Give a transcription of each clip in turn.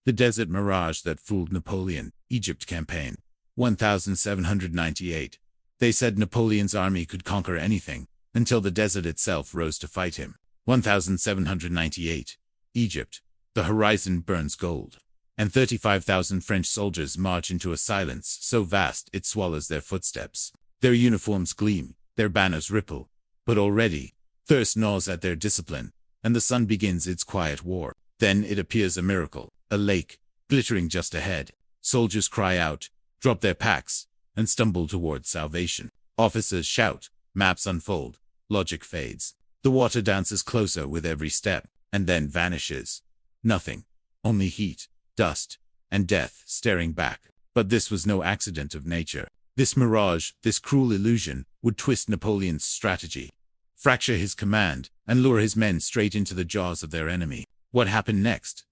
The desert mirage that fooled Napoleon, Egypt campaign. 1798. They said Napoleon's army could conquer anything, until the desert itself rose to fight him. 1798. Egypt. The horizon burns gold, and 35,000 French soldiers march into a silence so vast it swallows their footsteps. Their uniforms gleam, their banners ripple, but already, thirst gnaws at their discipline, and the sun begins its quiet war. Then it appears a miracle, a lake, glittering just ahead. Soldiers cry out, drop their packs, and stumble towards salvation. Officers shout, maps unfold, logic fades. The water dances closer with every step, and then vanishes. Nothing. Only heat, dust, and death staring back. But this was no accident of nature. This mirage, this cruel illusion, would twist Napoleon's strategy, fracture his command, and lure his men straight into the jaws of their enemy. What happened next?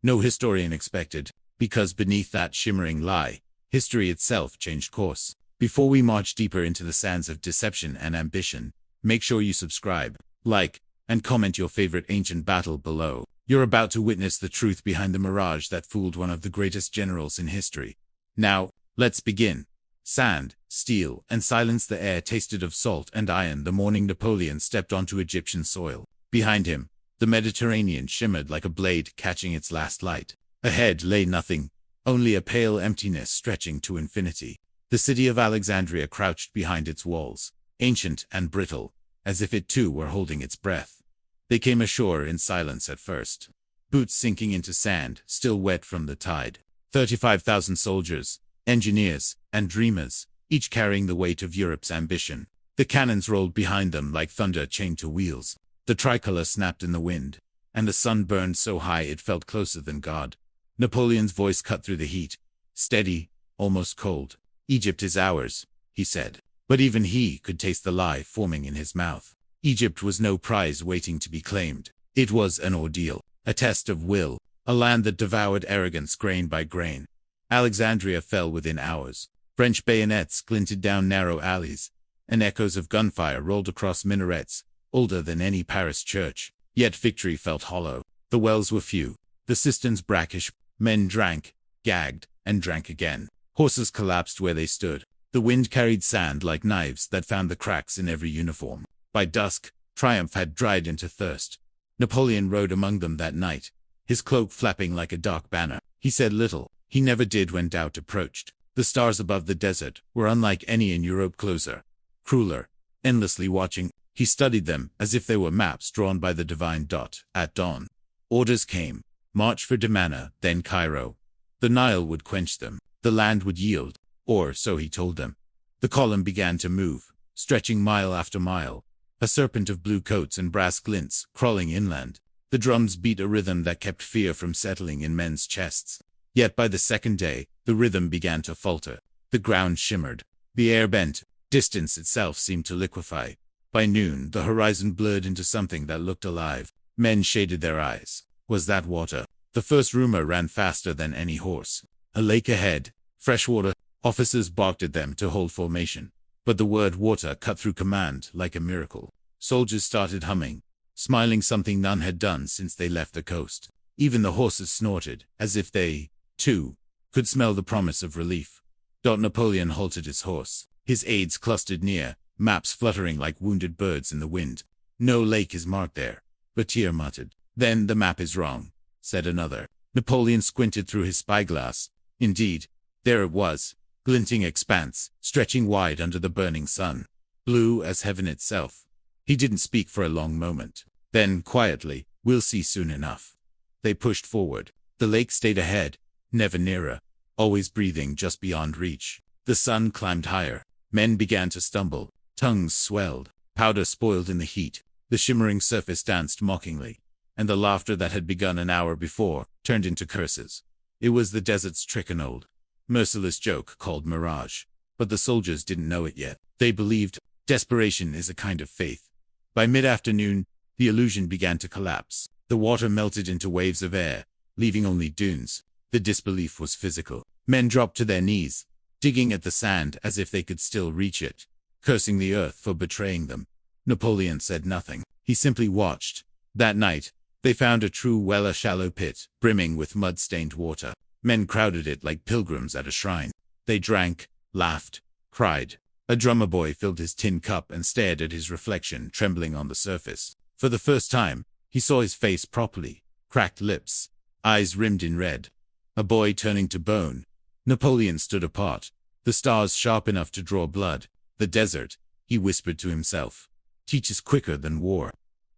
No historian expected, because beneath that shimmering lie, history itself changed course. Before we march deeper into the sands of deception and ambition, make sure you subscribe, like, and comment your favorite ancient battle below. You're about to witness the truth behind the mirage that fooled one of the greatest generals in history. Now, let's begin. Sand, steel, and silence. The air tasted of salt and iron the morning Napoleon stepped onto Egyptian soil. Behind him, the Mediterranean shimmered like a blade catching its last light. Ahead lay nothing, only a pale emptiness stretching to infinity. The city of Alexandria crouched behind its walls, ancient and brittle, as if it too were holding its breath. They came ashore in silence at first, boots sinking into sand, still wet from the tide. 35,000 soldiers, engineers, and dreamers, each carrying the weight of Europe's ambition. The cannons rolled behind them like thunder chained to wheels. The tricolor snapped in the wind, and the sun burned so high it felt closer than God. Napoleon's voice cut through the heat, steady, almost cold. Egypt is ours, he said. But even he could taste the lie forming in his mouth. Egypt was no prize waiting to be claimed. It was an ordeal, a test of will, a land that devoured arrogance grain by grain. Alexandria fell within hours. French bayonets glinted down narrow alleys, and echoes of gunfire rolled across minarets, older than any Paris church. Yet victory felt hollow. The wells were few, the cisterns brackish. Men drank, gagged, and drank again. Horses collapsed where they stood. The wind carried sand like knives that found the cracks in every uniform. By dusk, triumph had dried into thirst. Napoleon rode among them that night, his cloak flapping like a dark banner. He said little. He never did when doubt approached. The stars above the desert were unlike any in Europe, closer, crueler, endlessly watching. He studied them as if they were maps drawn by the divine. At dawn, orders came. March for Damana, then Cairo. The Nile would quench them. The land would yield, or so he told them. The column began to move, stretching mile after mile, a serpent of blue coats and brass glints crawling inland. The drums beat a rhythm that kept fear from settling in men's chests. Yet by the second day, the rhythm began to falter. The ground shimmered. The air bent. Distance itself seemed to liquefy. By noon, the horizon blurred into something that looked alive. Men shaded their eyes. Was that water? The first rumor ran faster than any horse. A lake ahead. Fresh water. Officers barked at them to hold formation. But the word water cut through command like a miracle. Soldiers started humming, smiling, something none had done since they left the coast. Even the horses snorted, as if they, too, could smell the promise of relief. Napoleon halted his horse. His aides clustered near, maps fluttering like wounded birds in the wind. No lake is marked there, Batier muttered. Then the map is wrong, said another. Napoleon squinted through his spyglass. Indeed, there it was, glinting expanse, stretching wide under the burning sun, blue as heaven itself. He didn't speak for a long moment. Then, quietly, we'll see soon enough. They pushed forward. The lake stayed ahead, never nearer, always breathing just beyond reach. The sun climbed higher. Men began to stumble. Tongues swelled. Powder spoiled in the heat. The shimmering surface danced mockingly, and the laughter that had begun an hour before turned into curses. It was the desert's trick, an old, merciless joke called Mirage. But the soldiers didn't know it yet. They believed. Desperation is a kind of faith. By mid-afternoon, the illusion began to collapse. The water melted into waves of air, leaving only dunes. The disbelief was physical. Men dropped to their knees, digging at the sand as if they could still reach it, cursing the earth for betraying them. Napoleon said nothing. He simply watched. That night, They found a true well, a shallow pit, brimming with mud-stained water. Men crowded it like pilgrims at a shrine. They drank, laughed, cried. A drummer boy filled his tin cup and stared at his reflection trembling on the surface. For the first time, he saw his face properly. Cracked lips, eyes rimmed in red. A boy turning to bone. Napoleon stood apart, the stars sharp enough to draw blood. The desert, he whispered to himself, teaches quicker than war.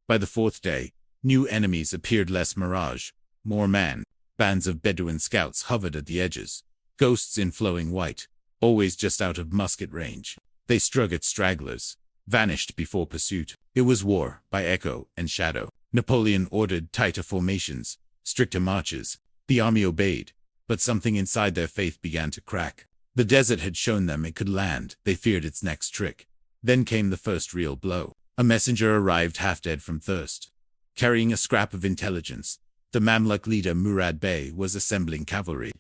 By the fourth day, new enemies appeared, less Mirage, more man. Bands of Bedouin scouts hovered at the edges, ghosts in flowing white, always just out of musket range. They struck at stragglers, vanished before pursuit. It was war, by echo and shadow. Napoleon ordered tighter formations, stricter marches. The army obeyed, but something inside their faith began to crack. The desert had shown them it could land. They feared its next trick. Then came the first real blow. A messenger arrived half dead from thirst, carrying a scrap of intelligence. The Mamluk leader Murad Bey was assembling cavalry.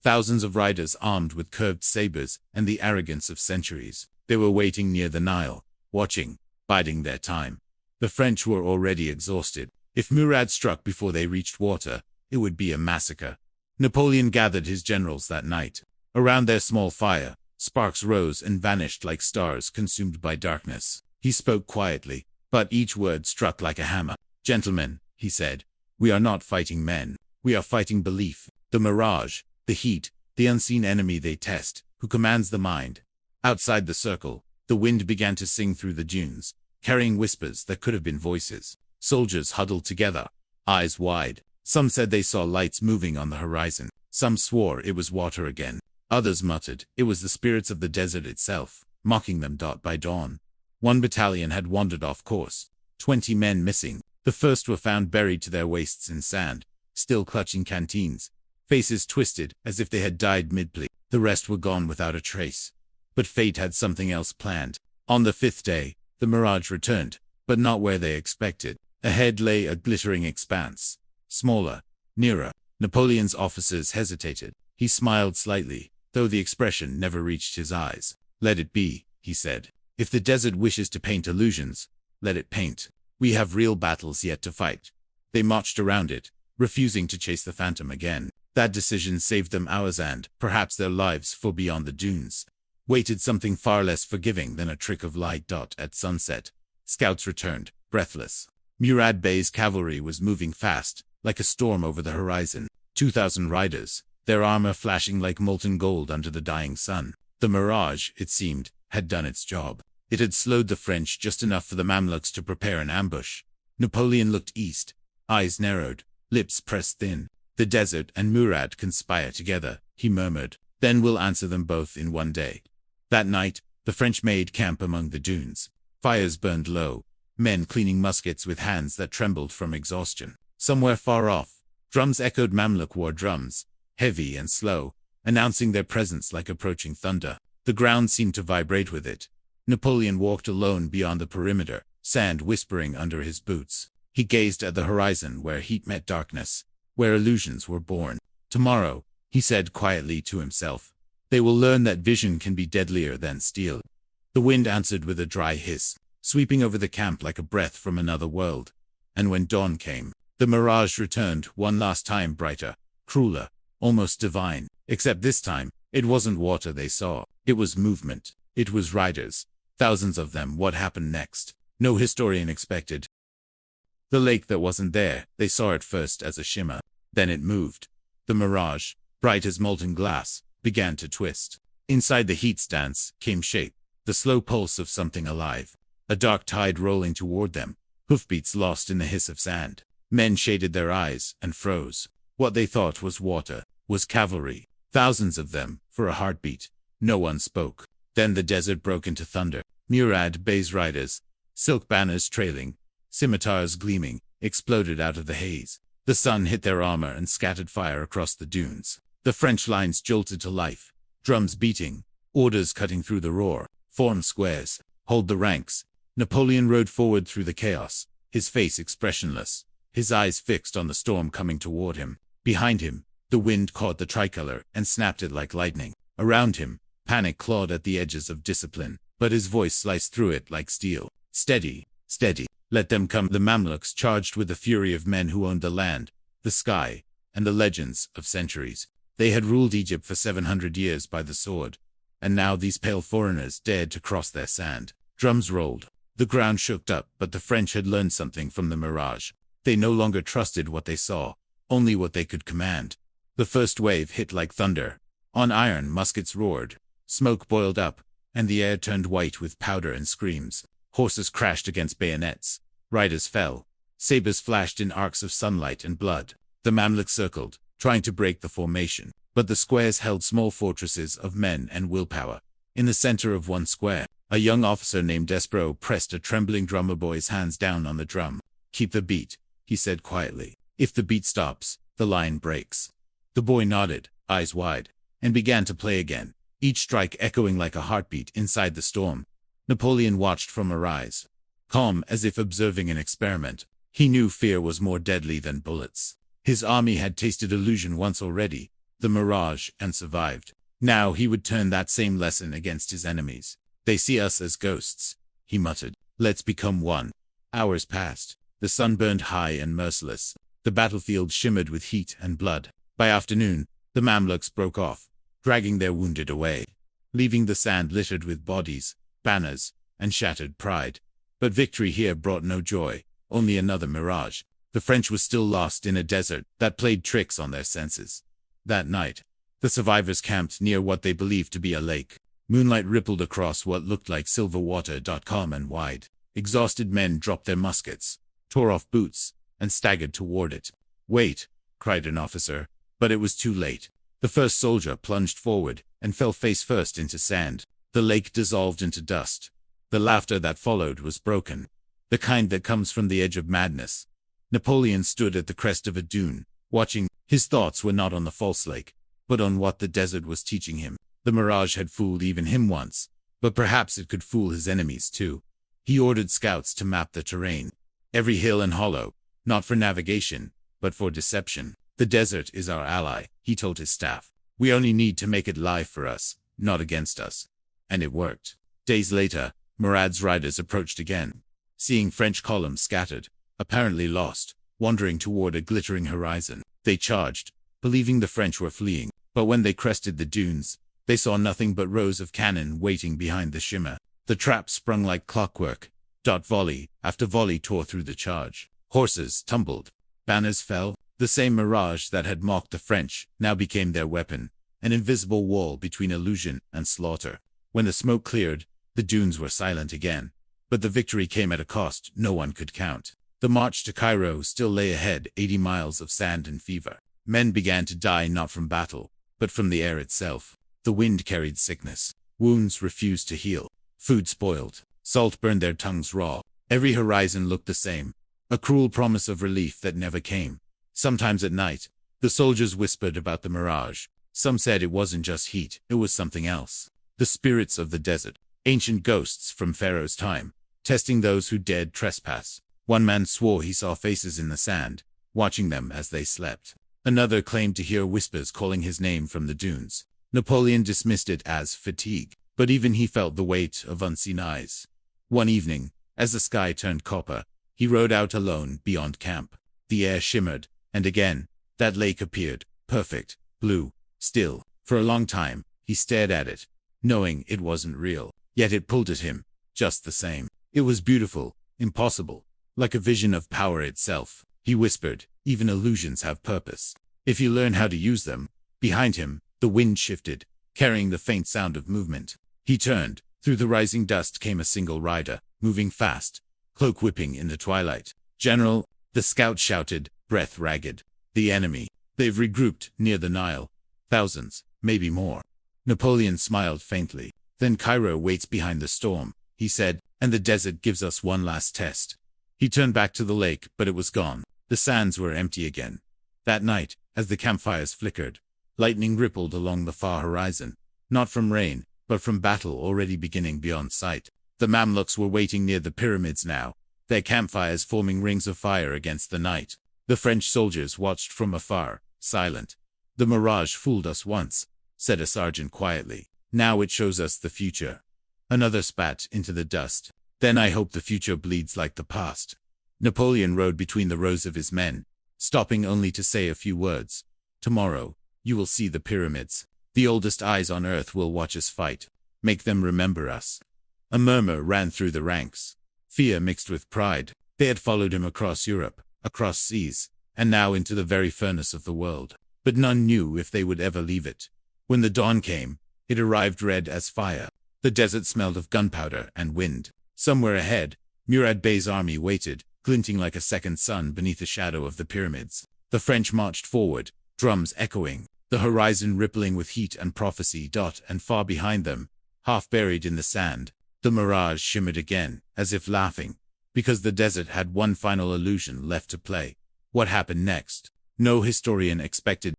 Thousands of riders armed with curved sabers and the arrogance of centuries. They were waiting near the Nile, watching, biding their time. The French were already exhausted. If Murad struck before they reached water, it would be a massacre. Napoleon gathered his generals that night. Around their small fire, sparks rose and vanished like stars consumed by darkness. He spoke quietly, but each word struck like a hammer. "Gentlemen," he said, "we are not fighting men. We are fighting belief. The mirage, the heat, the unseen enemy they test, who commands the mind." Outside the circle, the wind began to sing through the dunes, carrying whispers that could have been voices. Soldiers huddled together, eyes wide. Some said they saw lights moving on the horizon. Some swore it was water again. Others muttered it was the spirits of the desert itself, mocking them by dawn. One battalion had wandered off course, 20 men missing. The first were found buried to their waists in sand, still clutching canteens, faces twisted as if they had died mid-play. The rest were gone without a trace. But fate had something else planned. On the fifth day, the Mirage returned, but not where they expected. Ahead lay a glittering expanse, smaller, nearer. Napoleon's officers hesitated. He smiled slightly, though the expression never reached his eyes. "Let it be," he said. "If the desert wishes to paint illusions, let it paint. We have real battles yet to fight." They marched around it, refusing to chase the phantom again. That decision saved them hours and, perhaps their lives, for beyond the dunes waited something far less forgiving than a trick of light. At sunset, scouts returned, breathless. Murad Bey's cavalry was moving fast, like a storm over the horizon. 2,000 riders, their armor flashing like molten gold under the dying sun. The Mirage, it seemed, had done its job. It had slowed the French just enough for the Mamluks to prepare an ambush. Napoleon looked east, eyes narrowed, lips pressed thin. "The desert and Murad conspire together," he murmured. "Then we'll answer them both in one day." That night, the French made camp among the dunes. Fires burned low, men cleaning muskets with hands that trembled from exhaustion. Somewhere far off, drums echoed. Mamluk war drums, heavy and slow, announcing their presence like approaching thunder. The ground seemed to vibrate with it. Napoleon walked alone beyond the perimeter, sand whispering under his boots. He gazed at the horizon where heat met darkness, where illusions were born. "Tomorrow," he said quietly to himself, "they will learn that vision can be deadlier than steel." The wind answered with a dry hiss, sweeping over the camp like a breath from another world. And when dawn came, the Mirage returned, one last time, brighter, crueler, almost divine. Except this time, it wasn't water they saw. It was movement. It was riders. Thousands of them. What happened next? No historian expected. The lake that wasn't there, they saw at first as a shimmer. Then it moved. The Mirage, bright as molten glass, began to twist. Inside the heat stance came shape, the slow pulse of something alive. A dark tide rolling toward them, hoofbeats lost in the hiss of sand. Men shaded their eyes and froze. What they thought was water was cavalry. Thousands of them, for a heartbeat. No one spoke. Then the desert broke into thunder. Murad Bey's riders, silk banners trailing, scimitars gleaming, exploded out of the haze. The sun hit their armor and scattered fire across the dunes. The French lines jolted to life, drums beating, orders cutting through the roar. "Form squares, hold the ranks." Napoleon rode forward through the chaos, his face expressionless, his eyes fixed on the storm coming toward him. Behind him, the wind caught the tricolor and snapped it like lightning. Around him, panic clawed at the edges of discipline, but his voice sliced through it like steel. "Steady, steady." Let them come. The Mamluks charged with the fury of men who owned the land, the sky, and the legends of centuries. They had ruled Egypt for 700 years by the sword, and now these pale foreigners dared to cross their sand. Drums rolled. The ground shook up, but the French had learned something from the Mirage. They no longer trusted what they saw, only what they could command. The first wave hit like thunder. On iron muskets roared. Smoke boiled up, and the air turned white with powder and screams. Horses crashed against bayonets. Riders fell. Sabers flashed in arcs of sunlight and blood. The Mamluks circled, trying to break the formation, but the squares held small fortresses of men and willpower. In the center of one square, a young officer named Despero pressed a trembling drummer boy's hands down on the drum. "Keep the beat," he said quietly. "If the beat stops, the line breaks." The boy nodded, eyes wide, and began to play again, each strike echoing like a heartbeat inside the storm. Napoleon watched from a rise, calm as if observing an experiment. He knew fear was more deadly than bullets. His army had tasted illusion once already, the Mirage, and survived. Now he would turn that same lesson against his enemies. "They see us as ghosts," he muttered. "Let's become one." Hours passed. The sun burned high and merciless. The battlefield shimmered with heat and blood. By afternoon, the Mamluks broke off, dragging their wounded away, leaving the sand littered with bodies, banners, and shattered pride. But victory here brought no joy, only another mirage. The French were still lost in a desert that played tricks on their senses. That night, the survivors camped near what they believed to be a lake. Moonlight rippled across what looked like silver water. Calm and wide. Exhausted men dropped their muskets, tore off boots, and staggered toward it. "Wait," cried an officer, but it was too late. The first soldier plunged forward and fell face first into sand. The lake dissolved into dust. The laughter that followed was broken, the kind that comes from the edge of madness. Napoleon stood at the crest of a dune, watching. His thoughts were not on the false lake, but on what the desert was teaching him. The Mirage had fooled even him once, but perhaps it could fool his enemies too. He ordered scouts to map the terrain, every hill and hollow, not for navigation, but for deception. "The desert is our ally," he told his staff. "We only need to make it lie for us, not against us." And it worked. Days later, Murad's riders approached again, seeing French columns scattered, apparently lost, wandering toward a glittering horizon. They charged, believing the French were fleeing, but when they crested the dunes, they saw nothing but rows of cannon waiting behind the shimmer. The trap sprung like clockwork. Volley after volley tore through the charge. Horses tumbled. Banners fell. The same Mirage that had mocked the French now became their weapon, an invisible wall between illusion and slaughter. When the smoke cleared, the dunes were silent again. But the victory came at a cost no one could count. The march to Cairo still lay ahead, 80 miles of sand and fever. Men began to die not from battle, but from the air itself. The wind carried sickness. Wounds refused to heal. Food spoiled. Salt burned their tongues raw. Every horizon looked the same, a cruel promise of relief that never came. Sometimes at night, the soldiers whispered about the Mirage. Some said it wasn't just heat, it was something else. The spirits of the desert, ancient ghosts from Pharaoh's time, testing those who dared trespass. One man swore he saw faces in the sand, watching them as they slept. Another claimed to hear whispers calling his name from the dunes. Napoleon dismissed it as fatigue, but even he felt the weight of unseen eyes. One evening, as the sky turned copper, he rode out alone beyond camp. The air shimmered, and again, that lake appeared, perfect, blue, still. For a long time, he stared at it, knowing it wasn't real. Yet it pulled at him, just the same. It was beautiful, impossible, like a vision of power itself. He whispered, "Even illusions have purpose, if you learn how to use them." Behind him, the wind shifted, carrying the faint sound of movement. He turned. Through the rising dust came a single rider, moving fast, cloak whipping in the twilight. "General," the scout shouted, breath ragged. "The enemy. They've regrouped near the Nile. Thousands, maybe more." Napoleon smiled faintly. "Then Cairo waits behind the storm," he said, "and the desert gives us one last test." He turned back to the lake, but it was gone. The sands were empty again. That night, as the campfires flickered, lightning rippled along the far horizon, not from rain, but from battle already beginning beyond sight. The Mamluks were waiting near the pyramids now, their campfires forming rings of fire against the night. The French soldiers watched from afar, silent. "The Mirage fooled us once," said a sergeant quietly. "Now it shows us the future." Another spat into the dust. Then I hope the future bleeds like the past. Napoleon rode between the rows of his men, stopping only to say a few words. Tomorrow, you will see the pyramids. The oldest eyes on earth will watch us fight. Make them remember us. A murmur ran through the ranks. Fear mixed with pride. They had followed him across Europe, across seas, and now into the very furnace of the world. But none knew if they would ever leave it. When the dawn came, it arrived red as fire. The desert smelled of gunpowder and wind. Somewhere ahead, Murad Bey's army waited, glinting like a second sun beneath the shadow of the pyramids. The French marched forward, drums echoing, the horizon rippling with heat and prophecy. And far behind them, half buried in the sand, the Mirage shimmered again, as if laughing, because the desert had one final illusion left to play. What happened next? No historian expected.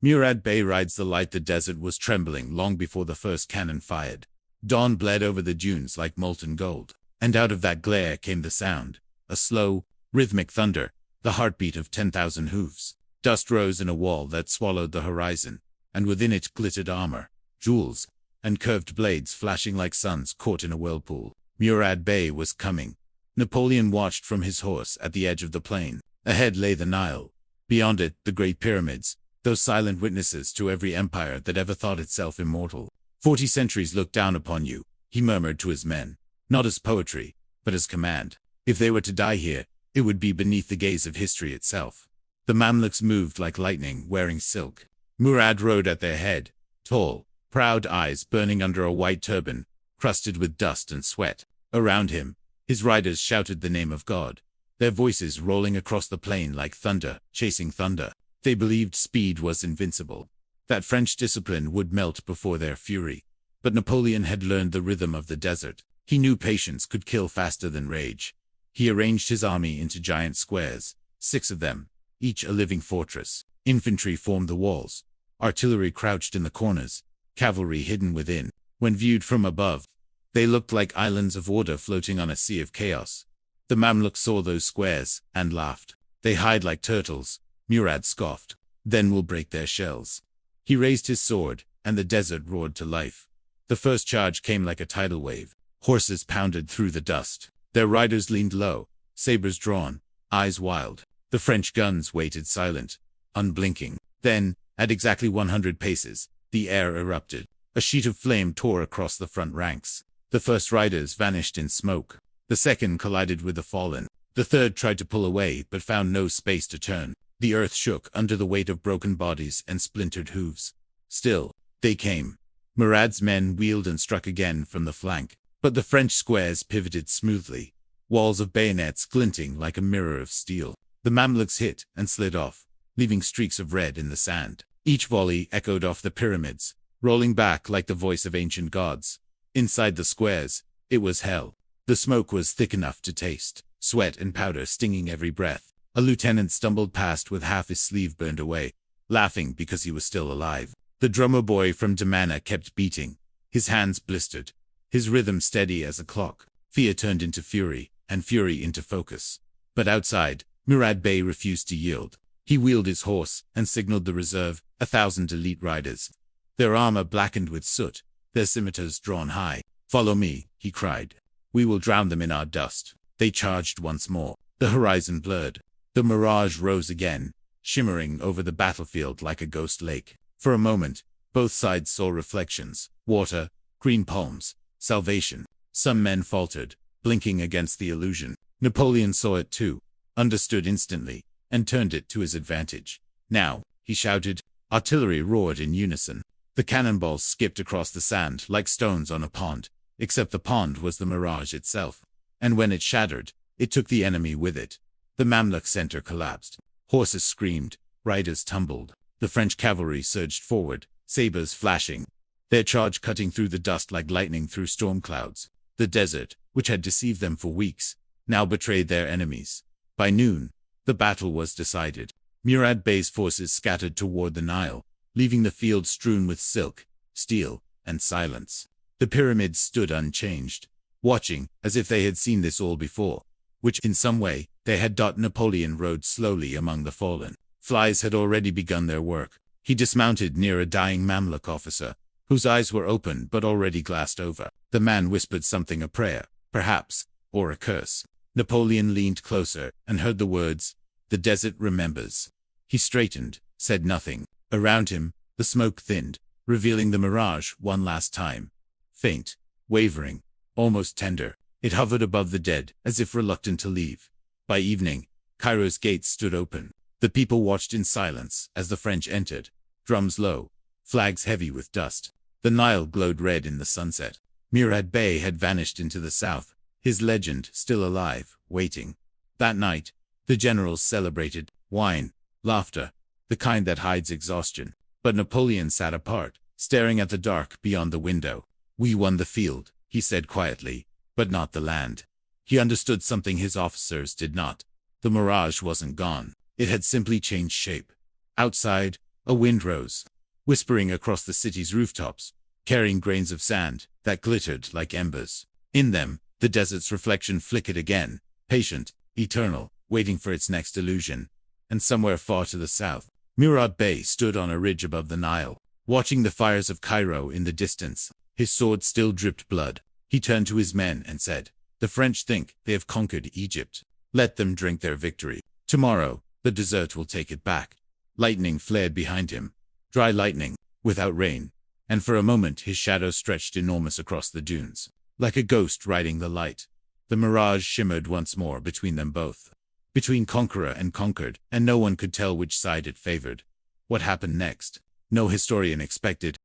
Murad Bey rides the light. The desert was trembling long before the first cannon fired. Dawn bled over the dunes like molten gold, and out of that glare came the sound, a slow, rhythmic thunder, the heartbeat of 10,000 hooves. Dust rose in a wall that swallowed the horizon, and within it glittered armor, jewels, and curved blades flashing like suns caught in a whirlpool. Murad Bey was coming. Napoleon watched from his horse at the edge of the plain. Ahead lay the Nile. Beyond it, the great pyramids, those silent witnesses to every empire that ever thought itself immortal. 40 centuries looked down upon you, he murmured to his men, not as poetry, but as command. If they were to die here, it would be beneath the gaze of history itself. The Mamluks moved like lightning, wearing silk. Murad rode at their head, tall, proud eyes burning under a white turban, crusted with dust and sweat. Around him, his riders shouted the name of God, their voices rolling across the plain like thunder, chasing thunder. They believed speed was invincible, that French discipline would melt before their fury. But Napoleon had learned the rhythm of the desert. He knew patience could kill faster than rage. He arranged his army into giant squares, 6 of them, each a living fortress. Infantry formed the walls, artillery crouched in the corners, cavalry hidden within. When viewed from above, they looked like islands of order floating on a sea of chaos. The Mamluks saw those squares, and laughed. They hide like turtles, Murad scoffed. Then we'll break their shells. He raised his sword, and the desert roared to life. The first charge came like a tidal wave. Horses pounded through the dust. Their riders leaned low, sabers drawn, eyes wild. The French guns waited silent, unblinking. Then, at exactly 100 paces, the air erupted. A sheet of flame tore across the front ranks. The first riders vanished in smoke. The second collided with the fallen. The third tried to pull away but found no space to turn. The earth shook under the weight of broken bodies and splintered hooves. Still, they came. Murad's men wheeled and struck again from the flank. But the French squares pivoted smoothly, walls of bayonets glinting like a mirror of steel. The Mamluks hit and slid off, leaving streaks of red in the sand. Each volley echoed off the pyramids, rolling back like the voice of ancient gods. Inside the squares, it was hell. The smoke was thick enough to taste, sweat and powder stinging every breath. A lieutenant stumbled past with half his sleeve burned away, laughing because he was still alive. The drummer boy from Damana kept beating, his hands blistered, his rhythm steady as a clock. Fear turned into fury, and fury into focus. But outside, Murad Bey refused to yield. He wheeled his horse and signaled the reserve, 1,000 elite riders. Their armor blackened with soot, their scimitars drawn high. "Follow me," he cried. "We will drown them in our dust." They charged once more. The horizon blurred. The mirage rose again, shimmering over the battlefield like a ghost lake. For a moment, both sides saw reflections, water, green palms, salvation. Some men faltered, blinking against the illusion. Napoleon saw it too, understood instantly, and turned it to his advantage. "Now," he shouted. Artillery roared in unison. The cannonballs skipped across the sand like stones on a pond, except the pond was the mirage itself. And when it shattered, it took the enemy with it. The Mamluk center collapsed. Horses screamed, riders tumbled. The French cavalry surged forward, sabers flashing, their charge cutting through the dust like lightning through storm clouds. The desert, which had deceived them for weeks, now betrayed their enemies. By noon, the battle was decided. Murad Bey's forces scattered toward the Nile, leaving the field strewn with silk, steel, and silence. The pyramids stood unchanged, watching as if they had seen this all before, which in some way they had. Napoleon rode slowly among the fallen. Flies had already begun their work. He dismounted near a dying Mamluk officer, whose eyes were open but already glassed over. The man whispered something, a prayer, perhaps, or a curse. Napoleon leaned closer and heard the words, "The desert remembers." He straightened, said nothing. Around him, the smoke thinned, revealing the Mirage one last time. Faint, wavering, almost tender, it hovered above the dead, as if reluctant to leave. By evening, Cairo's gates stood open. The people watched in silence as the French entered, drums low, flags heavy with dust. The Nile glowed red in the sunset. Murad Bey had vanished into the south, his legend still alive, waiting. That night, the generals celebrated, wine, laughter, the kind that hides exhaustion. But Napoleon sat apart, staring at the dark beyond the window. "We won the field," he said quietly, "but not the land." He understood something his officers did not. The Mirage wasn't gone. It had simply changed shape. Outside, a wind rose, whispering across the city's rooftops, carrying grains of sand that glittered like embers. In them, the desert's reflection flickered again, patient, eternal, waiting for its next illusion. And somewhere far to the south, Murad Bey stood on a ridge above the Nile, watching the fires of Cairo in the distance. His sword still dripped blood. He turned to his men and said, "The French think they have conquered Egypt. Let them drink their victory. Tomorrow, the desert will take it back." Lightning flared behind him, dry lightning, without rain, and for a moment his shadow stretched enormous across the dunes, like a ghost riding the light. The Mirage shimmered once more between them both, between conqueror and conquered, and no one could tell which side it favored. What happened next? No historian expected.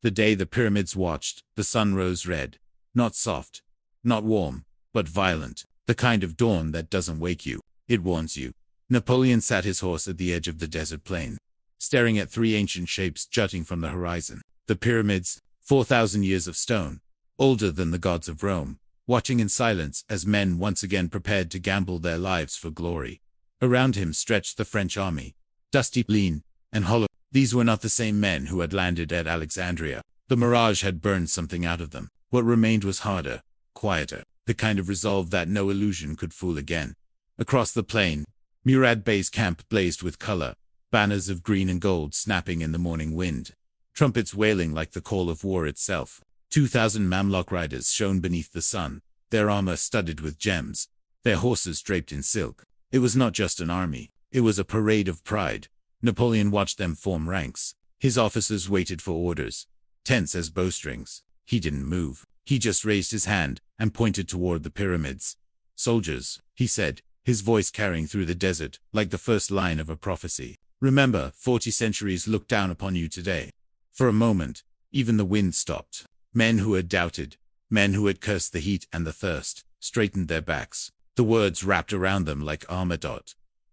The day the pyramids watched, the sun rose red, not soft, not warm, but violent, the kind of dawn that doesn't wake you, it warns you. Napoleon sat his horse at the edge of the desert plain, staring at three ancient shapes jutting from the horizon. The pyramids, 4,000 years of stone, older than the gods of Rome, watching in silence as men once again prepared to gamble their lives for glory. Around him stretched the French army, dusty, lean, and hollow. These were not the same men who had landed at Alexandria. The Mirage had burned something out of them. What remained was harder, quieter, the kind of resolve that no illusion could fool again. Across the plain, Murad Bey's camp blazed with color, banners of green and gold snapping in the morning wind, trumpets wailing like the call of war itself. 2,000 Mamluk riders shone beneath the sun, their armor studded with gems, their horses draped in silk. It was not just an army, it was a parade of pride. Napoleon watched them form ranks. His officers waited for orders, tense as bowstrings. He didn't move. He just raised his hand and pointed toward the pyramids. "Soldiers," he said, his voice carrying through the desert like the first line of a prophecy. "Remember, 40 centuries look down upon you today." For a moment, even the wind stopped. Men who had doubted, men who had cursed the heat and the thirst, straightened their backs. The words wrapped around them like armor.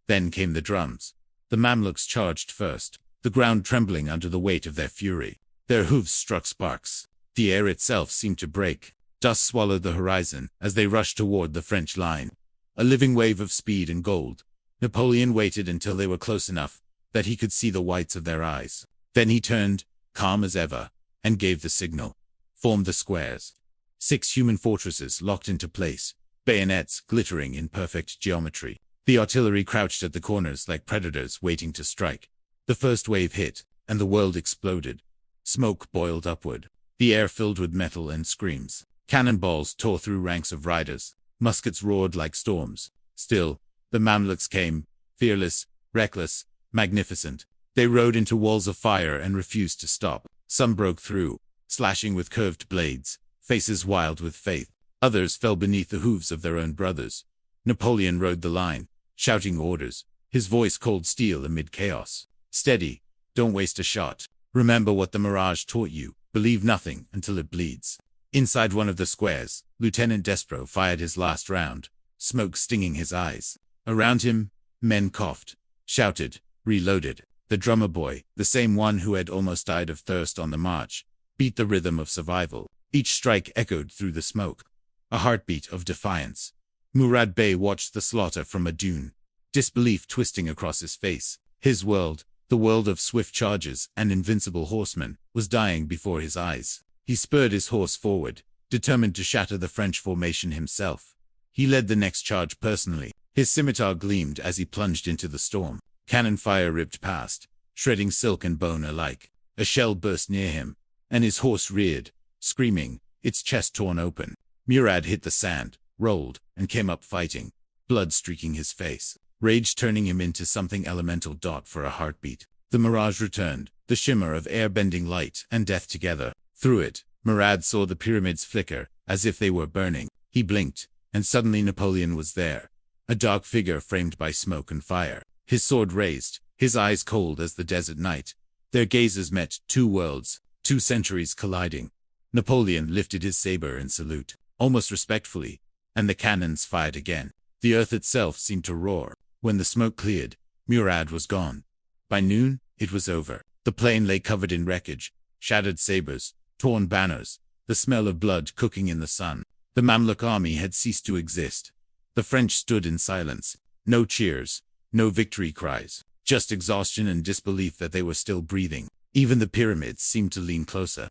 Then came the drums. The Mamluks charged first, the ground trembling under the weight of their fury. Their hooves struck sparks. The air itself seemed to break. Dust swallowed the horizon as they rushed toward the French line. A living wave of speed and gold. Napoleon waited until they were close enough that he could see the whites of their eyes. Then he turned, calm as ever, and gave the signal. Formed the squares. 6 human fortresses locked into place, bayonets glittering in perfect geometry. The artillery crouched at the corners like predators waiting to strike. The first wave hit, and the world exploded. Smoke boiled upward. The air filled with metal and screams. Cannonballs tore through ranks of riders. Muskets roared like storms. Still, the Mamluks came, fearless, reckless, magnificent. They rode into walls of fire and refused to stop. Some broke through, slashing with curved blades, faces wild with faith. Others fell beneath the hooves of their own brothers. Napoleon rode the line, shouting orders, his voice cold steel amid chaos. "Steady, don't waste a shot. Remember what the Mirage taught you, believe nothing until it bleeds." Inside one of the squares, Lieutenant Despro fired his last round, smoke stinging his eyes. Around him, men coughed, shouted, reloaded. The drummer boy, the same one who had almost died of thirst on the march, beat the rhythm of survival. Each strike echoed through the smoke, a heartbeat of defiance. Murad Bey watched the slaughter from a dune, disbelief twisting across his face. His world, the world of swift chargers and invincible horsemen, was dying before his eyes. He spurred his horse forward, determined to shatter the French formation himself. He led the next charge personally. His scimitar gleamed as he plunged into the storm. Cannon fire ripped past, shredding silk and bone alike. A shell burst near him, and his horse reared, screaming, its chest torn open. Murad hit the sand, rolled, and came up fighting, blood streaking his face, rage turning him into something elemental. For a heartbeat, the Mirage returned, the shimmer of air-bending light and death together. Through it, Murad saw the pyramids flicker, as if they were burning. He blinked, and suddenly Napoleon was there, a dark figure framed by smoke and fire, his sword raised, his eyes cold as the desert night. Their gazes met, two worlds, 2 centuries colliding. Napoleon lifted his saber in salute, almost respectfully, and the cannons fired again. The earth itself seemed to roar. When the smoke cleared, Murad was gone. By noon, it was over. The plain lay covered in wreckage, shattered sabers, torn banners, the smell of blood cooking in the sun. The Mamluk army had ceased to exist. The French stood in silence. No cheers, no victory cries, just exhaustion and disbelief that they were still breathing. Even the pyramids seemed to lean closer,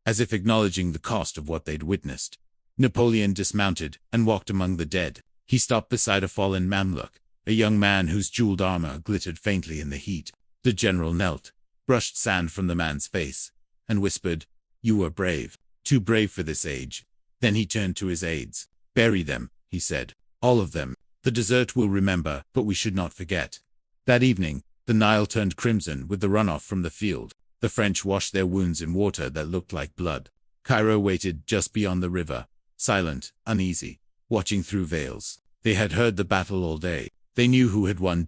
as if acknowledging the cost of what they'd witnessed. Napoleon dismounted and walked among the dead. He stopped beside a fallen Mamluk, a young man whose jeweled armor glittered faintly in the heat. The general knelt, brushed sand from the man's face, and whispered, "You were brave, too brave for this age." Then he turned to his aides. "Bury them," he said. "All of them. The desert will remember, but we should not forget." That evening, the Nile turned crimson with the runoff from the field. The French washed their wounds in water that looked like blood. Cairo waited just beyond the river, silent, uneasy, watching through veils. They had heard the battle all day. They knew who had won.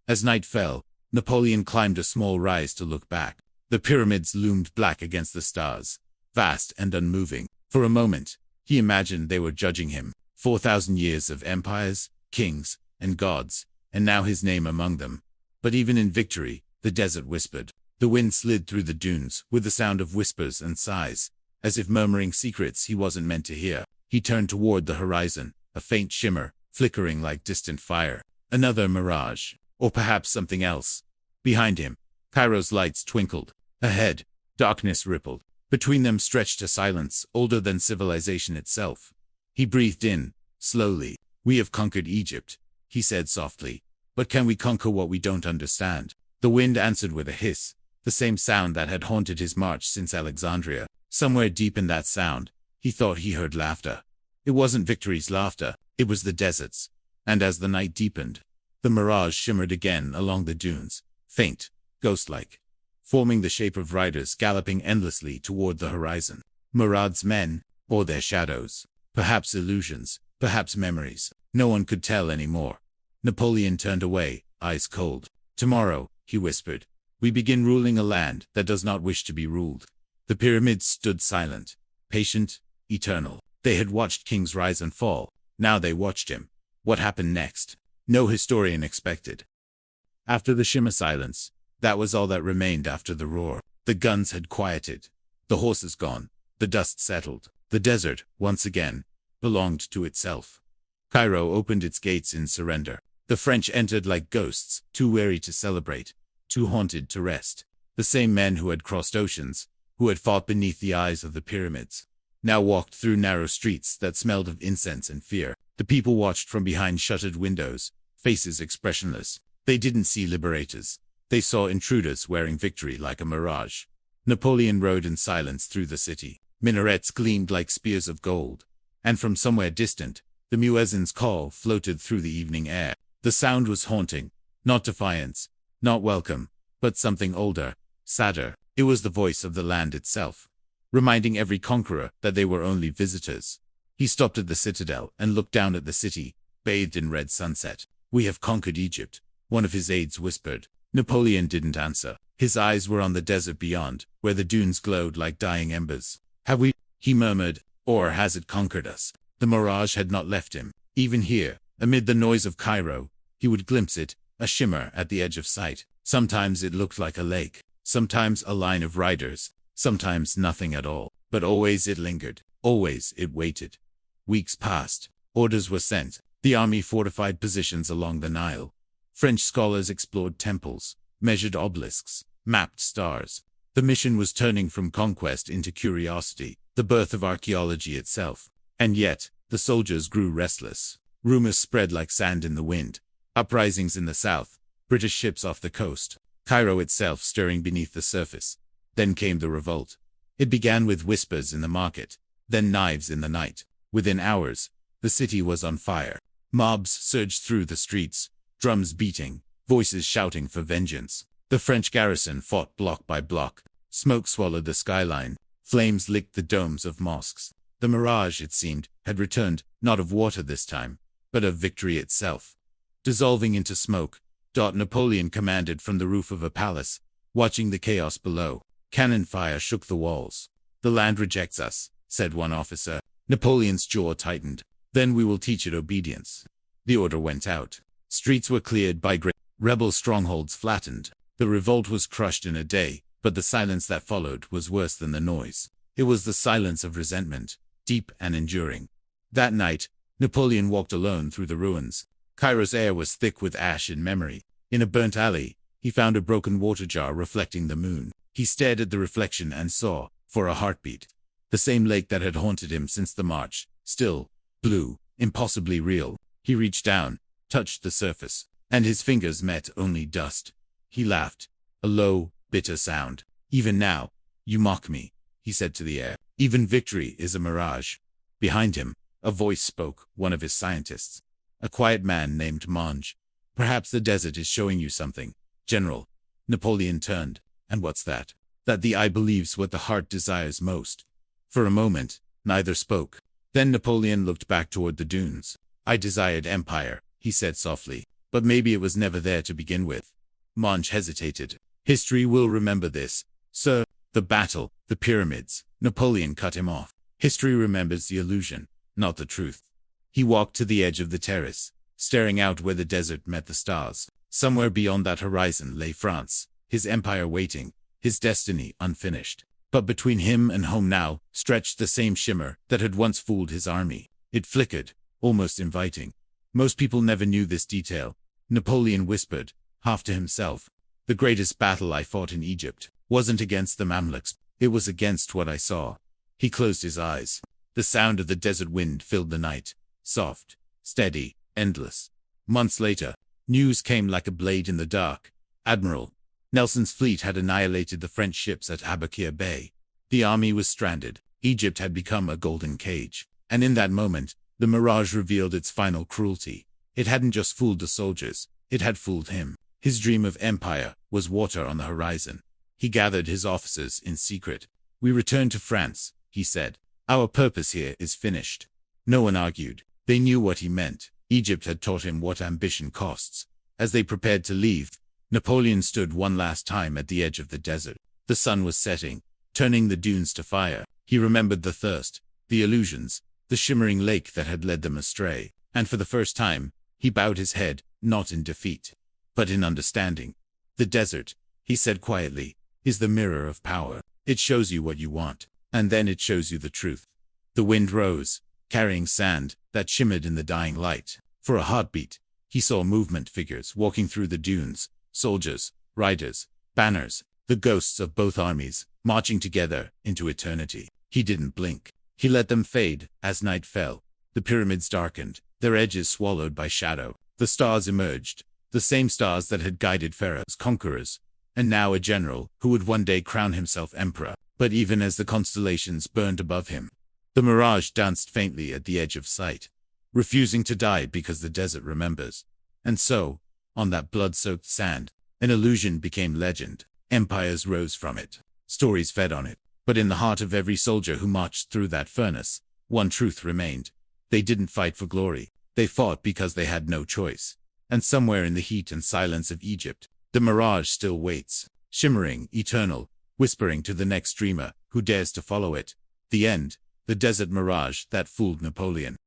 As night fell, Napoleon climbed a small rise to look back. The pyramids loomed black against the stars, vast and unmoving. For a moment, he imagined they were judging him. 4,000 years of empires, kings, and gods, and now his name among them. But even in victory, the desert whispered. The wind slid through the dunes with the sound of whispers and sighs, as if murmuring secrets he wasn't meant to hear. He turned toward the horizon, a faint shimmer, flickering like distant fire. Another mirage, or perhaps something else. Behind him, Cairo's lights twinkled. Ahead, darkness rippled. Between them stretched a silence older than civilization itself. He breathed in, slowly. "We have conquered Egypt," he said softly. "But can we conquer what we don't understand?" The wind answered with a hiss, the same sound that had haunted his march since Alexandria. Somewhere deep in that sound, he thought he heard laughter. It wasn't victory's laughter, it was the desert's. And as the night deepened, the mirage shimmered again along the dunes, faint, ghost-like, forming the shape of riders galloping endlessly toward the horizon. Murad's men, or their shadows, perhaps illusions, perhaps memories. No one could tell anymore. Napoleon turned away, eyes cold. "Tomorrow," he whispered, "we begin ruling a land that does not wish to be ruled." The pyramids stood silent, patient, eternal. They had watched kings rise and fall. Now they watched him. What happened next? No historian expected. After the shimmer silence, that was all that remained after the roar. The guns had quieted. The horses gone. The dust settled. The desert, once again, belonged to itself. Cairo opened its gates in surrender. The French entered like ghosts, too weary to celebrate, too haunted to rest. The same men who had crossed oceans, who had fought beneath the eyes of the pyramids, now walked through narrow streets that smelled of incense and fear. The people watched from behind shuttered windows, faces expressionless. They didn't see liberators. They saw intruders wearing victory like a mirage. Napoleon rode in silence through the city. Minarets gleamed like spears of gold. And from somewhere distant, the muezzin's call floated through the evening air. The sound was haunting, not defiance, not welcome, but something older, sadder. It was the voice of the land itself, reminding every conqueror that they were only visitors. He stopped at the citadel and looked down at the city, bathed in red sunset. "We have conquered Egypt," one of his aides whispered. Napoleon didn't answer. His eyes were on the desert beyond, where the dunes glowed like dying embers. "Have we?" he murmured. "Or has it conquered us?" The mirage had not left him. Even here, amid the noise of Cairo, he would glimpse it, a shimmer at the edge of sight. Sometimes it looked like a lake, sometimes a line of riders, sometimes nothing at all. But always it lingered, always it waited. Weeks passed. Orders were sent. The army fortified positions along the Nile. French scholars explored temples, measured obelisks, mapped stars. The mission was turning from conquest into curiosity, the birth of archaeology itself. And yet, the soldiers grew restless. Rumors spread like sand in the wind. Uprisings in the south, British ships off the coast, Cairo itself stirring beneath the surface. Then came the revolt. It began with whispers in the market, then knives in the night. Within hours, the city was on fire. Mobs surged through the streets, drums beating, voices shouting for vengeance. The French garrison fought block by block. Smoke swallowed the skyline. Flames licked the domes of mosques. The Mirage, it seemed, had returned, not of water this time, but of victory itself. Dissolving into smoke, Napoleon commanded from the roof of a palace, watching the chaos below. Cannon fire shook the walls. "The land rejects us," said one officer. Napoleon's jaw tightened. "Then we will teach it obedience." The order went out. Streets were cleared by great rebel strongholds flattened. The revolt was crushed in a day, but the silence that followed was worse than the noise. It was the silence of resentment, deep and enduring. That night, Napoleon walked alone through the ruins. Cairo's air was thick with ash and memory. In a burnt alley, he found a broken water jar reflecting the moon. He stared at the reflection and saw, for a heartbeat, the same lake that had haunted him since the march, still, blue, impossibly real. He reached down, touched the surface, and his fingers met only dust. He laughed, a low, bitter sound. "Even now, you mock me," he said to the air. "Even victory is a mirage." Behind him, a voice spoke, one of his scientists. A quiet man named Monge. "Perhaps the desert is showing you something, General." Napoleon turned. "And what's that?" "That the eye believes what the heart desires most." For a moment, neither spoke. Then Napoleon looked back toward the dunes. "I desired empire," he said softly, "but maybe it was never there to begin with." Monge hesitated. "History will remember this, sir. The battle, the pyramids." Napoleon cut him off. "History remembers the illusion, not the truth." He walked to the edge of the terrace, staring out where the desert met the stars. Somewhere beyond that horizon lay France, his empire waiting, his destiny unfinished. But between him and home now stretched the same shimmer that had once fooled his army. It flickered, almost inviting. Most people never knew this detail. Napoleon whispered, half to himself. "The greatest battle I fought in Egypt wasn't against the Mamluks, it was against what I saw." He closed his eyes. The sound of the desert wind filled the night. Soft, steady, endless. Months later, news came like a blade in the dark. Admiral Nelson's fleet had annihilated the French ships at Abukir Bay. The army was stranded. Egypt had become a golden cage. And in that moment, the Mirage revealed its final cruelty. It hadn't just fooled the soldiers, it had fooled him. His dream of empire was water on the horizon. He gathered his officers in secret. "We return to France," he said. "Our purpose here is finished." No one argued. They knew what he meant. Egypt had taught him what ambition costs. As they prepared to leave, Napoleon stood one last time at the edge of the desert. The sun was setting, turning the dunes to fire. He remembered the thirst, the illusions, the shimmering lake that had led them astray. And for the first time, he bowed his head, not in defeat, but in understanding. "The desert," he said quietly, "is the mirror of power. It shows you what you want, and then it shows you the truth." The wind rose, carrying sand that shimmered in the dying light. For a heartbeat, he saw movement figures walking through the dunes, soldiers, riders, banners, the ghosts of both armies, marching together into eternity. He didn't blink. He let them fade as night fell. The pyramids darkened, their edges swallowed by shadow. The stars emerged, the same stars that had guided Pharaoh's conquerors, and now a general who would one day crown himself emperor. But even as the constellations burned above him, the Mirage danced faintly at the edge of sight, refusing to die because the desert remembers. And so, on that blood-soaked sand, an illusion became legend. Empires rose from it. Stories fed on it. But in the heart of every soldier who marched through that furnace, one truth remained. They didn't fight for glory. They fought because they had no choice. And somewhere in the heat and silence of Egypt, the Mirage still waits, shimmering, eternal, whispering to the next dreamer who dares to follow it. The end, the desert mirage that fooled Napoleon.